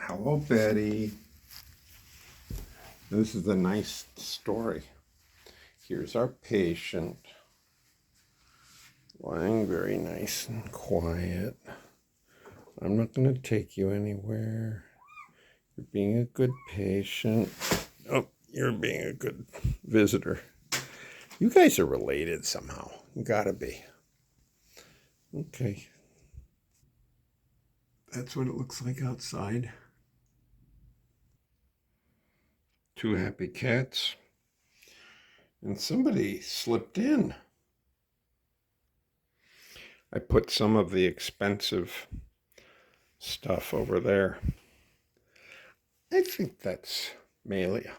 Hello, Betty. This is a nice story. Here's our patient, lying very nice and quiet. I'm not going to take you anywhere. You're being a good patient. Oh, you're being a good visitor. You guys are related somehow. You gotta be. Okay. That's what it looks like outside. Two happy cats. And somebody slipped in. I put some of the expensive stuff over there. I think that's Malia.